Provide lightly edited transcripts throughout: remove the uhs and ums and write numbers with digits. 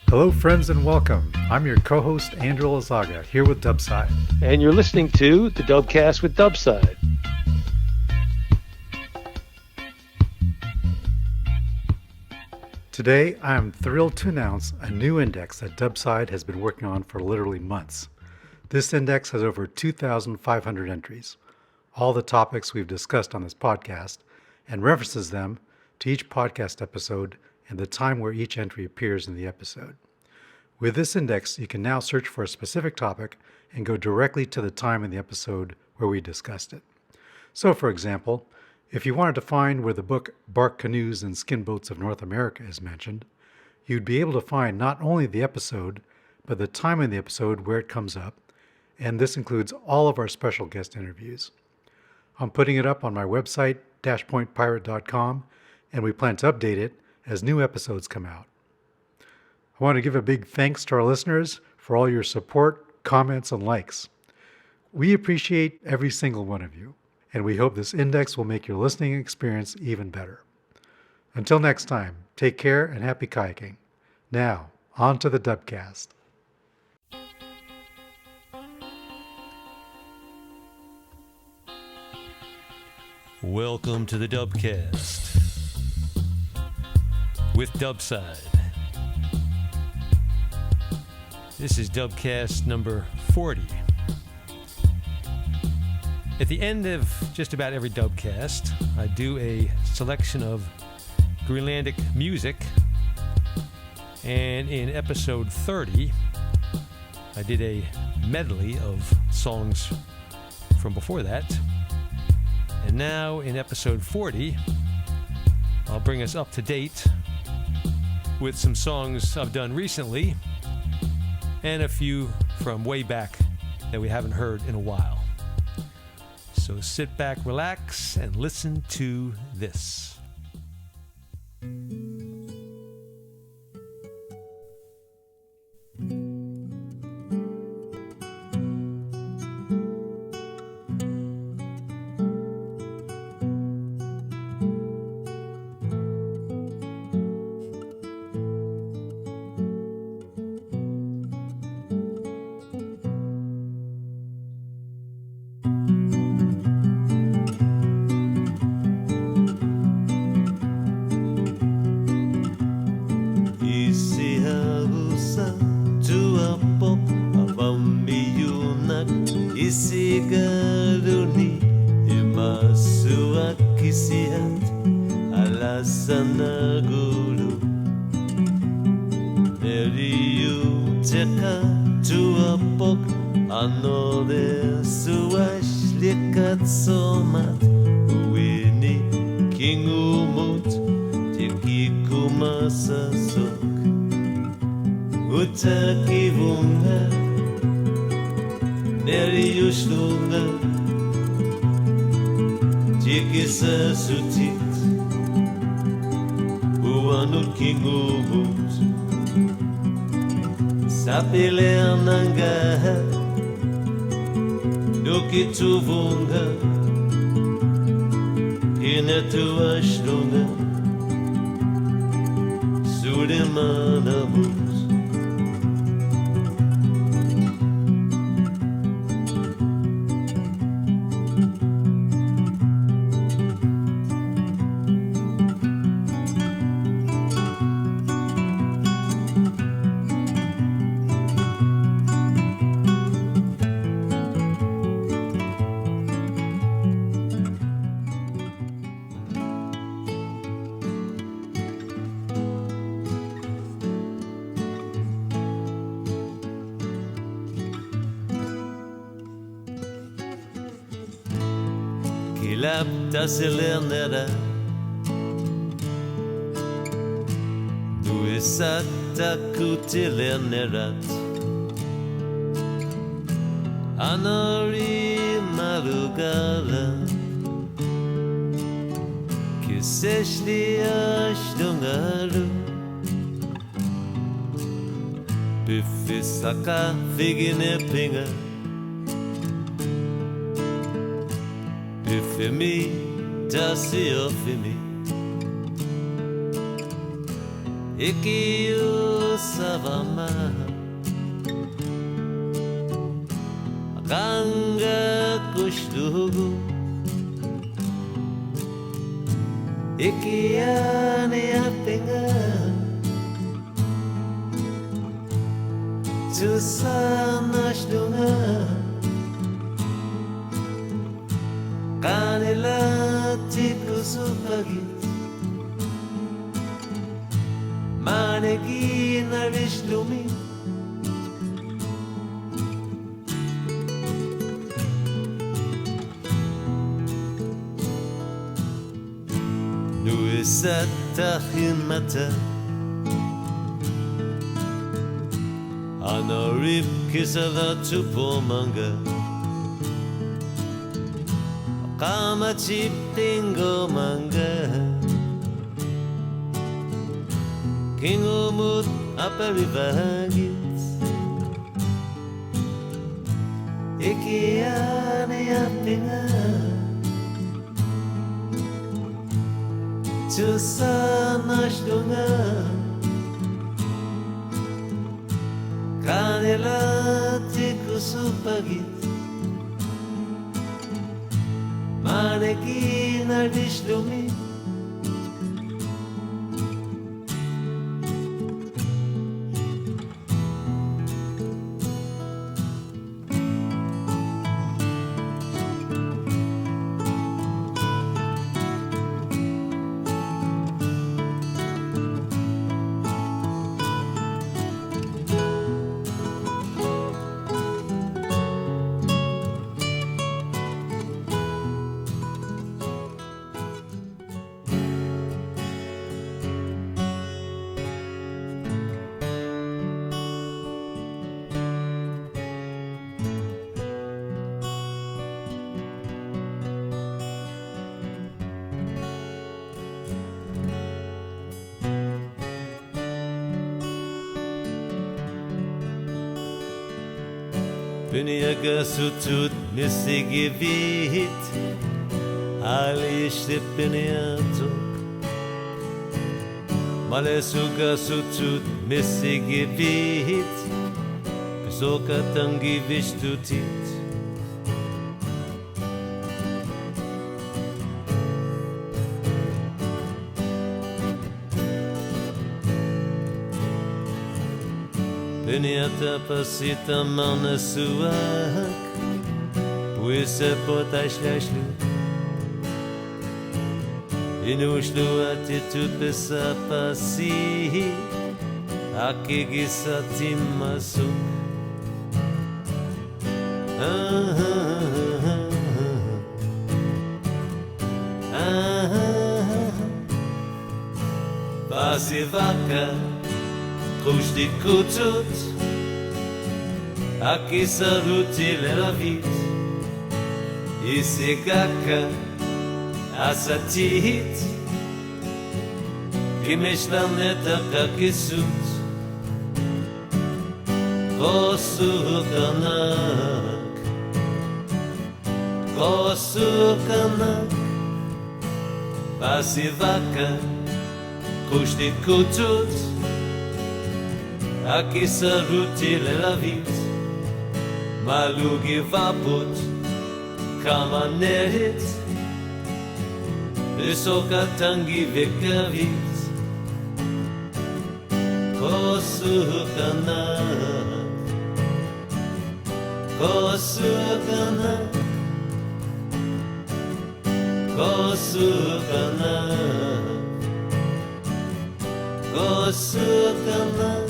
Hello, friends, and welcome. I'm your co-host, Andrew Lazaga, here with Dubside. And you're listening to the Dubcast with Dubside. Today, I am thrilled to announce a new index that Dubside has been working on for literally months. This index has over 2,500 entries, all the topics we've discussed on this podcast, and references them to each podcast episode and the time where each entry appears in the episode. With this index, you can now search for a specific topic and go directly to the time in the episode where we discussed it. So, for example, if you wanted to find where the book Bark Canoes and Skin Boats of North America is mentioned, you'd be able to find not only the episode, but the time in the episode where it comes up, and this includes all of our special guest interviews. I'm putting it up on my website, dashpointpirate.com, and we plan to update it as new episodes come out. I want to give a big thanks to our listeners for all your support, comments, and likes. We appreciate every single one of you, and we hope this index will make your listening experience even better. Until next time, take care and happy kayaking. Now, on to the Dubcast. Welcome to the Dubcast with Dubside. This is Dubcast number 40. At the end of just about every Dubcast, I do a selection of Greenlandic music, and in episode 30, I did a medley of songs from before that. And now in episode 40, I'll bring us up to date with some songs I've done recently and a few from way back that we haven't heard in a while. So sit back, relax, and listen to this. Utaqqivunga, Zikaza sutit, Ikinngut, Upernannguara, Utaqqivunga, Utaqqivunga, Utaqqivunga. Silernera Du isattakutilernerat Anari marugala Kiseshli ashdungaru Bifisaka figinepinga Bifimi Dasi ofimi Ikiosavama Ganga kushtugu Ikiorniarpunga Tusaavunga Kalaalit kusupagit Manegina rishlumi Nuisatahimata Anarip kisala Tuparnaaq Kama chiptingo manga Kimmernaq aperivagit Ikiorniarpunga Tusaavunga Kalaalit kusupagit Manegina rishlumi Paninnguaq sutut misigivit Alishlippiniato Malesuga sutut misigivit Pisokatangivistutit Piniata pasita manasuak Puise potashlashu Inushlu attitut pesa pasi Akigisatim masuk Pasivaka Kushti kutut Akisaruti leravit Isigaka Asatit Kimishlaneta kakisut Kosukanak Kosukanak Pasivaka Kushti kutut Akisaruti leravit Malugi vaput Kamanerit Bisokatangi vikavit Kosukanak Kosukanak Kosukanak Kosukanak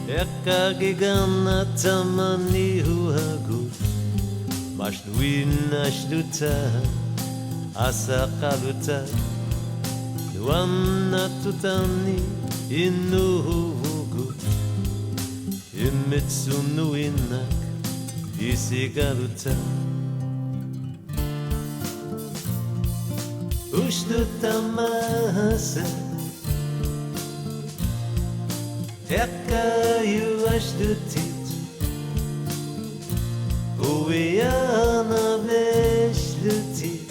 Ekagigana tamani huagut Mashluina shluta Asakaluta Nuanna tutani Inuhugut Imitsunuinak Isigaluta Ushtu Tamassa Ekayu ashtutit Uyana veshlutit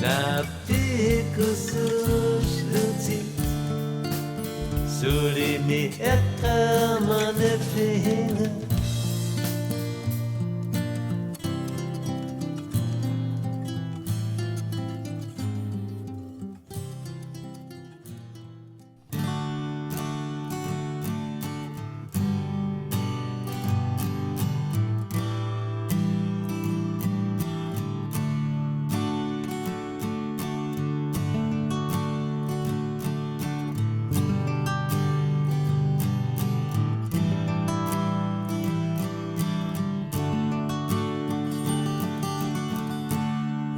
Napikusushlutit Sulimi ekamanepina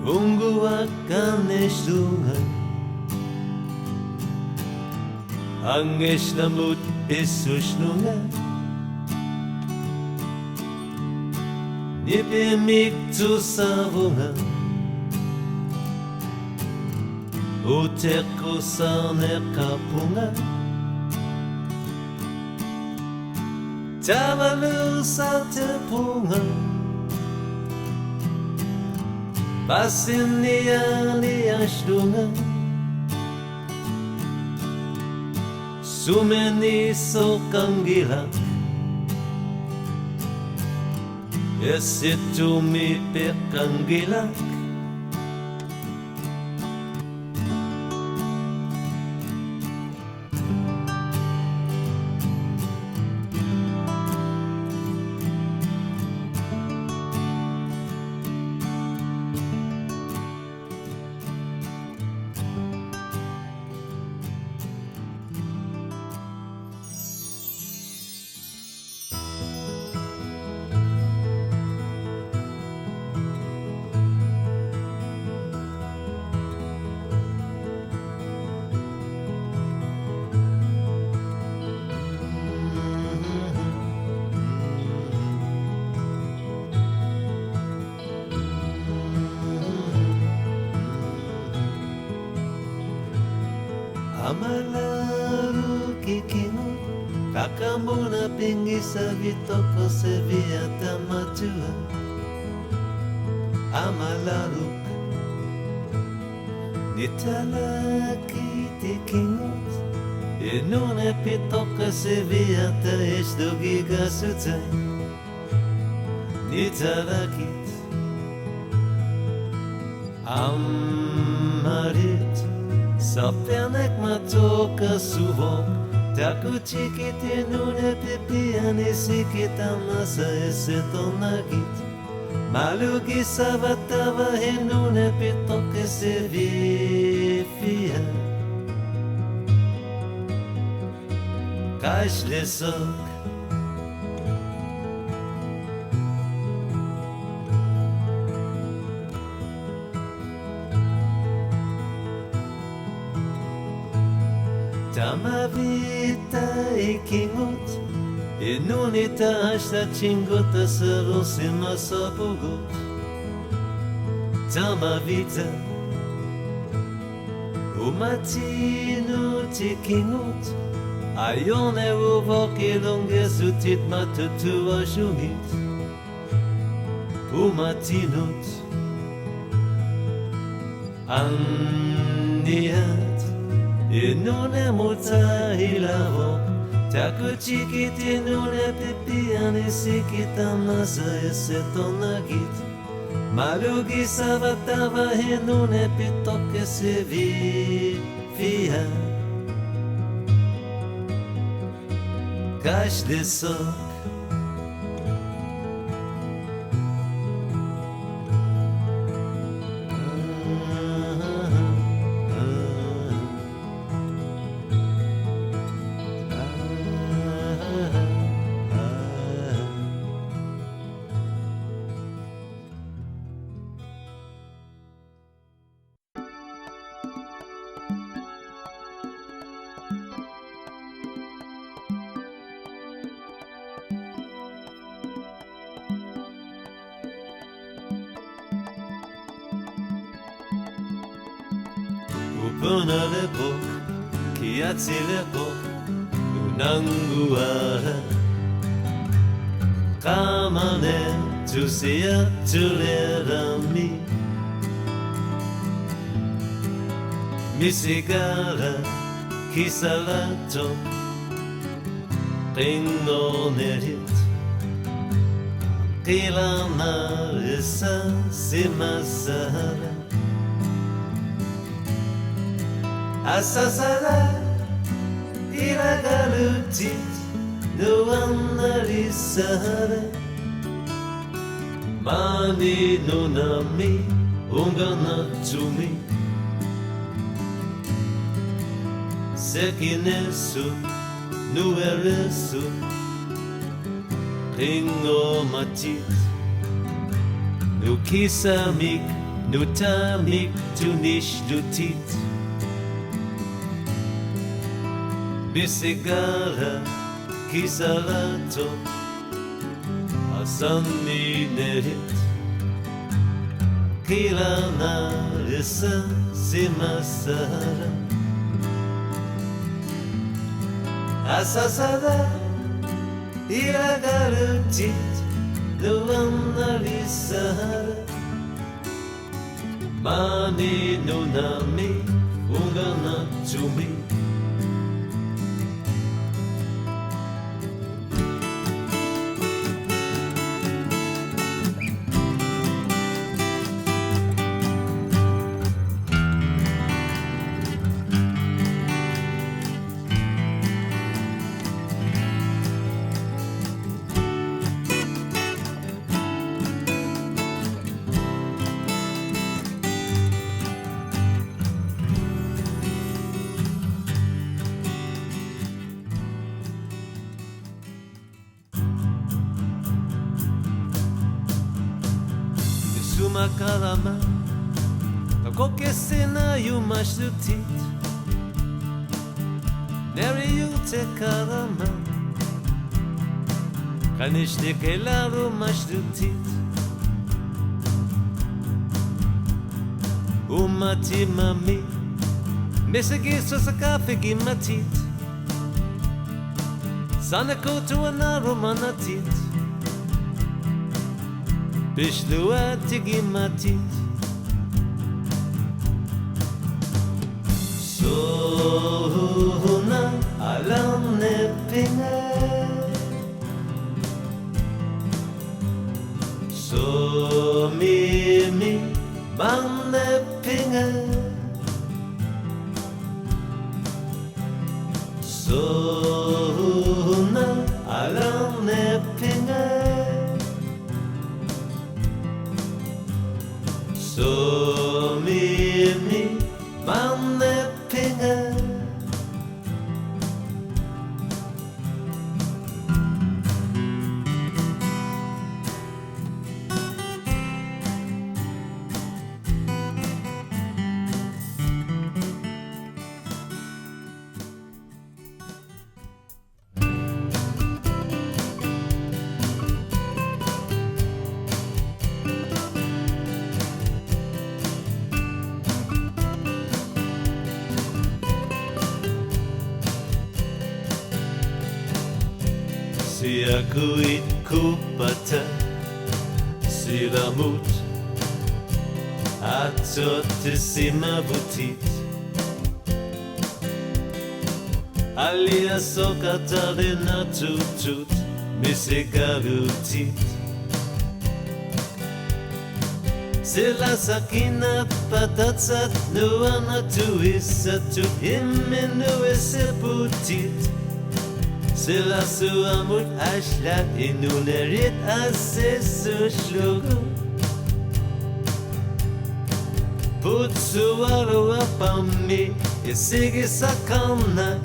Unguakanestunga Angesnamut Isusnunga Nipimik Tusaavunga Utaqqivunga Tavalusatepunga Pasiniani ashtunga Sumeni sokangilak Esitumi pekangilak Amalaru Ikinngut Kakamuna pingisa vitoko sevia tamatua Amalaruk Nitalaki Ikinngut Inune pitoka sevia ta esdogiga sutai Nitalakit Amarit Sapyanek matoka suvok Takuchikit inune pipiani sikit Tamassa esetonagit Malugi savatava inune pitoke sevifia Kashlesok Tamavita Ikinngut Inunita hashta chinguta sarosima sapugut Tamavita Umatinu Ikinngut Ayone uvokilonge sutit matutu ashumit Umatinut Anniat Inune muta hilavok Takuchikit inune pipiani sikit Tamassa esetonagit Malugi savatava inune pitoke sevifia Kashlesok Punalepo, Kiatsilepo, Nunarput. Kamane, Tusia, Tullerami. Misigala, Kisalato, Ikiorniarpunga. Qilana issa simasala Asasala iragalutit nuannarisala Mani nunami unganatumi Sekinesu nueresu Ringomatit Nukisamik Nutamik Tunishdutit Bisigala Kisalato Asami nerit Kilana Issa Simasara Asasada Iragalutit Nuannarisara Mani nunami unganatumi Isumaqarama Kokesena yumashdutit Neri Utaqqivunga Kanishnikelaru mashdutit Umati mami Mesagisa sakafigi matit Sanako to anaru manatit Bishluatigi matit Sohuna alam nepinga So mimi bang nepinga Sohuna alam nepinga So mimi bang nepinga Siakuit kupata Silamut Atot simabutit Alia sokata de natutut Misikalutit Sila sakina patatsat Nuana tuisatu Himenu eseputit Sila suamut ashla inunerit asesu shlugu Put suaru apami isigi sakanak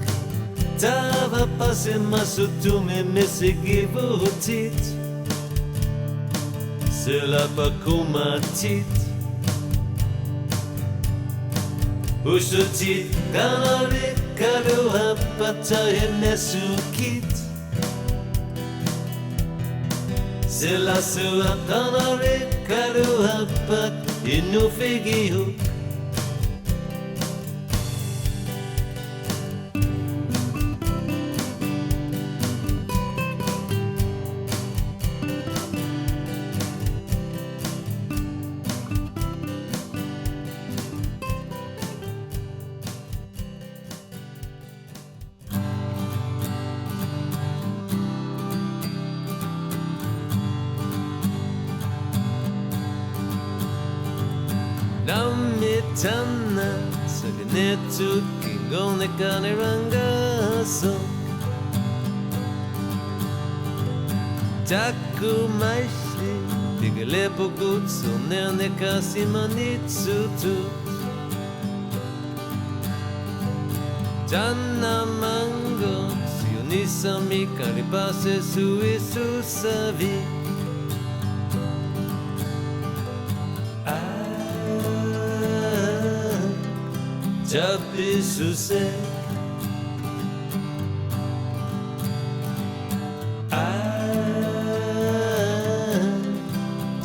Tava pasimasutume misigivutit Sila pakumatit Usutit Kalaalit Kaluha Patayenesukit Sila sua Kalaalit Kaluha Pat Inufigihuk Tana Saganetu Kingonekanerangaso Taku Maishli Tigalepogut Sonernekasimanitsutut Tana Mango Sionisami Karipase Suisu Savi Tapi susah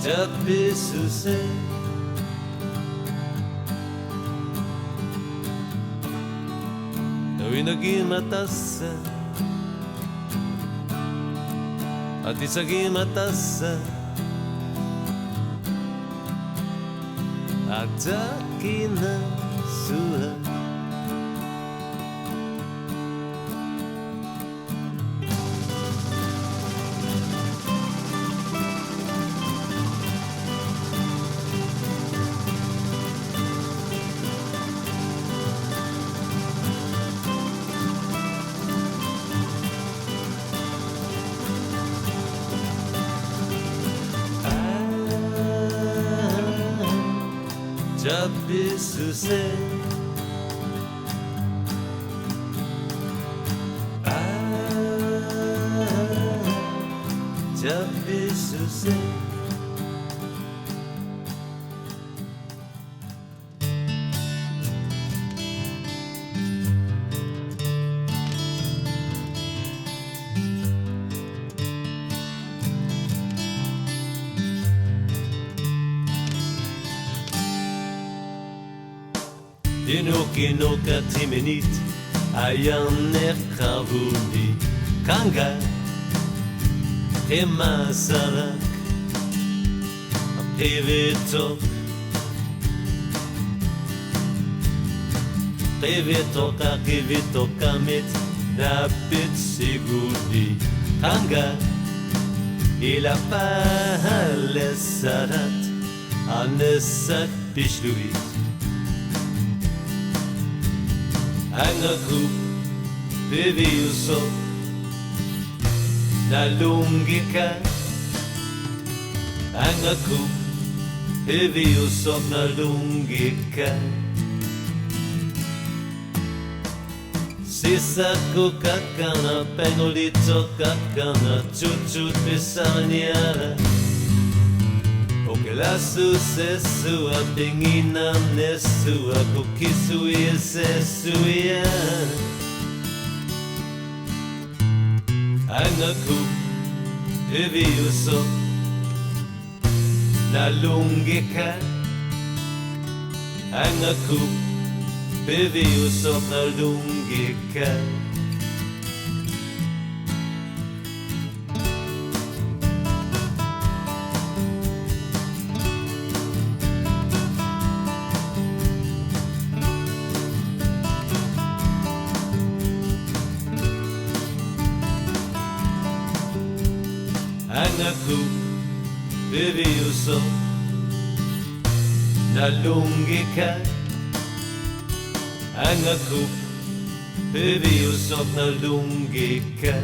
Tapi susah Tawi naging matasa At isaging matasa At akin na suha Tapi susah Tapi susah Dinokinoka timenit Ayaneqarpugut Kanga Temasarak Qivitoq Qivitoq Amit Napit sigudi Kanga Ila pahalesarat Anesat bishluit Angaku beviuso nalungika Angaku beviuso nalungika Sisaku kakana pengolito kakana chuchut besaniara Okelasu sesu apingina nesu akukisu yesesu ya Angaku eviuso nalungika Angaku eviuso nalungika Angaku beviuso nalungika Angaku beviuso nalungika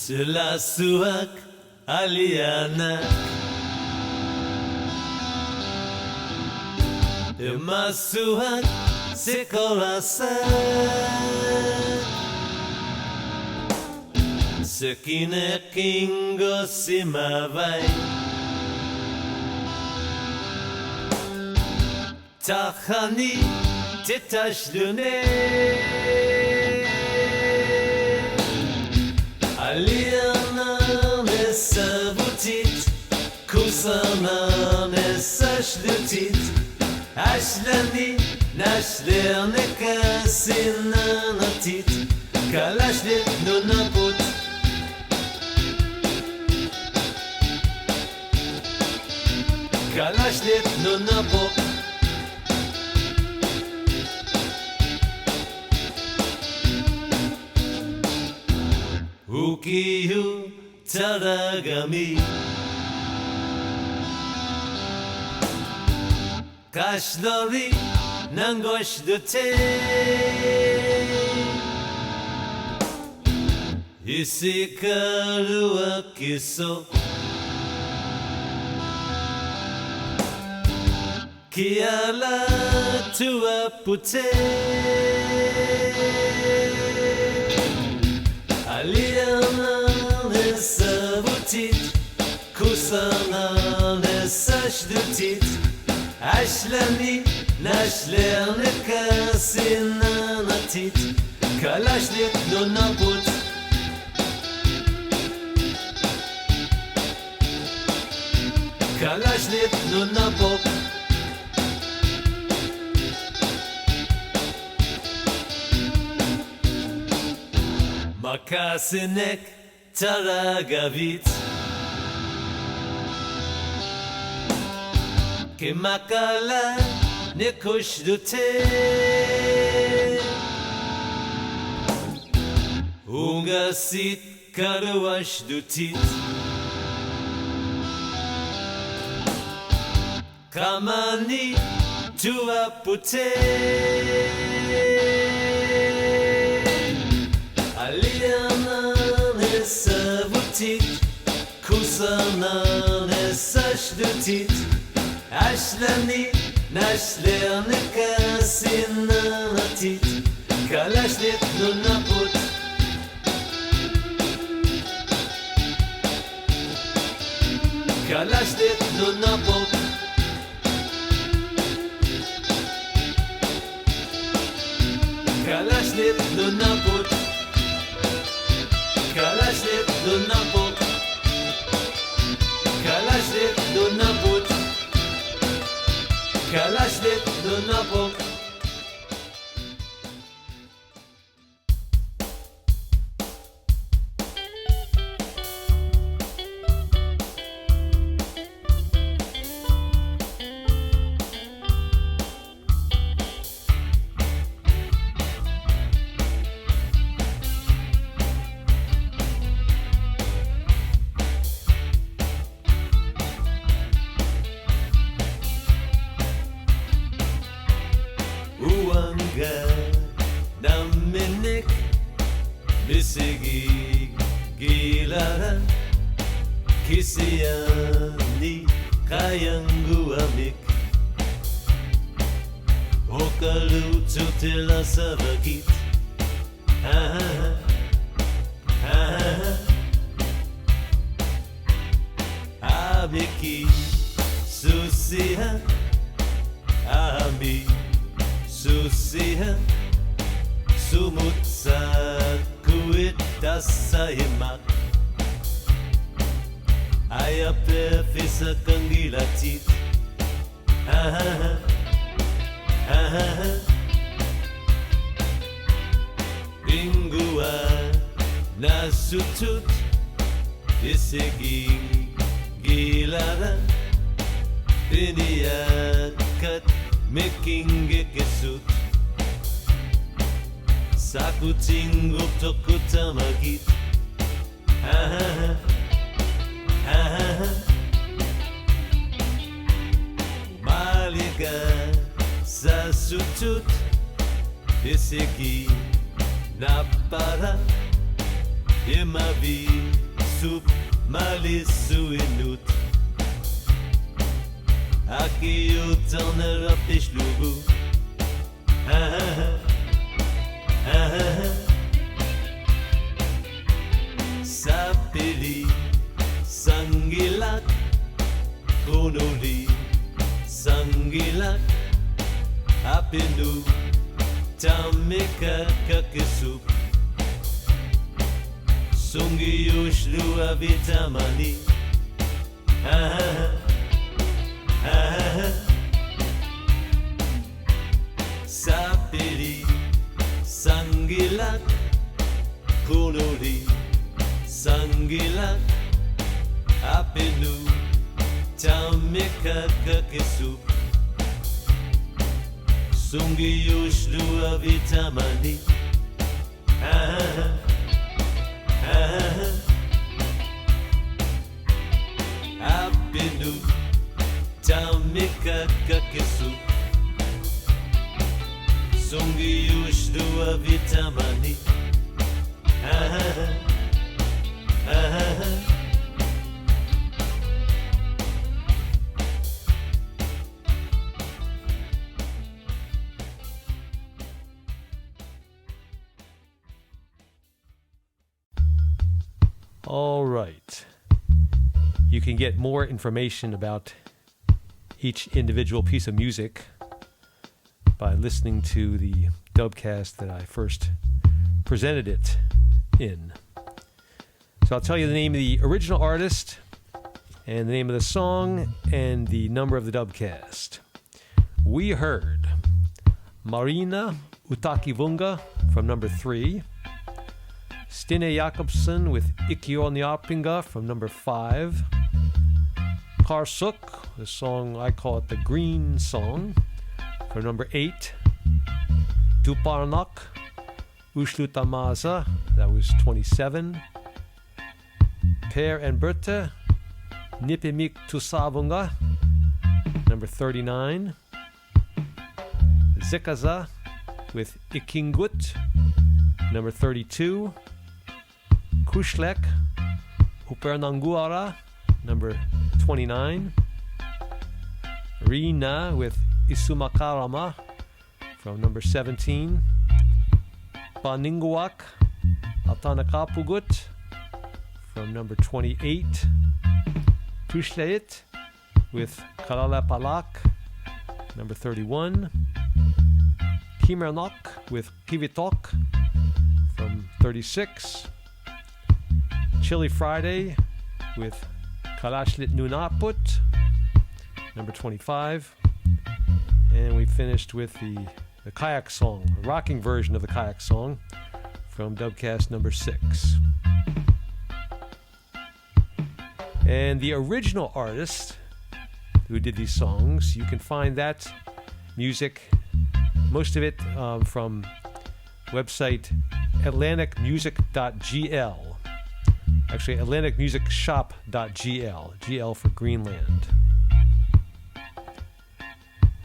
Selasuak aliana Masuak sekolasa Sekine kingo simavai Tahani tetashlune Aliana nesavutit Kusana nesashlutit Ashlani nashlerneka sinanatit Kalashlit Nunarput Kalashlit Nunarput Ukiyu Taragami Kashlori Nangosh Dute Isikarua Kiso Kiala Tuapute Aliana Nesabutit Kusana Nesashdutit Ashlani Nashlerneka Sinanatit Kalashlit Nunarput Kalashlit Nunarput Makasinek Taragavit Kemakala Nekushdute Ungasit Karuashdutit Kamani Tuapute Aliana Nesavutit Kusana Nesashdutit Ashlani Nashlerneka Sinanatit Kalashlit Nunarput Kalashlit Nunarput Kalashlit Nunarput Kalashlit Nunarput Kalashlit Nunarput Kalashlit Nunarput Naminik Bisigi Gilara Kisiani Kayanguamik Okalutu Tila Savakit Abiki Susiha Abi Susiha Sumut Sakuit Dasahimak Ayape Fisa Kangilatit Bingua Nasutut Isegi Gilara Biniakat Mekingekesut Sakutingup Tokutamagit Maliga Sasutut Isegi Napara Imavi Sup Malisuinut Akiutan Rapishlubu Sapili Sangilak Konoli Sangilak Apinu Tamika Kakesup Sungi Ushlu Avitamani Tamekakakesu Sungiyushlua vitamani Abinu Tamekakakesu Sungiyushlua vitamani All right. You can get more information about each individual piece of music by listening to the Dubcast that I first presented it in. So I'll tell you the name of the original artist and the name of the song and the number of the Dubcast. We heard Mariina Utaqqivunga from number 3, Stinne Jakobsen with Ikiorniarpunga from number 5, Qarsoq, the song I call it the Green Song, from number 8, Tuparnaaq, Tamassa, that was 27, Per and Birthe, Nipimik Tusaavunga, number 39, Zikaza with Ikinngut, number 32, Qulleq, Upernannguara, number 29, Rina with Isumaqarama from number 17, Paninnguaq, Ataneqarpugut from number 28, Tullerit with Kalaalerpalaaq, number 31, Kimmernaq with Qivitoq from 36, Chilly Friday with Kalaalit Nunarput, number 25, and we finished with the Qajaq Song, a rocking version of the Qajaq Song from Dubcast number 6. And the original artist who did these songs, you can find that music, most of it from website atlanticmusic.gl. Actually, atlanticmusicshop.gl, GL for Greenland.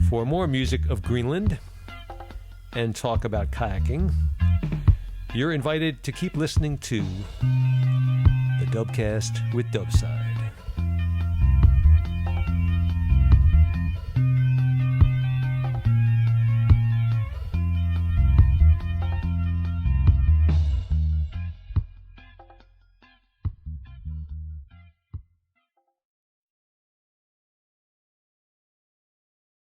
For more music of Greenland and talk about kayaking, you're invited to keep listening to the Dubcast with Dubside.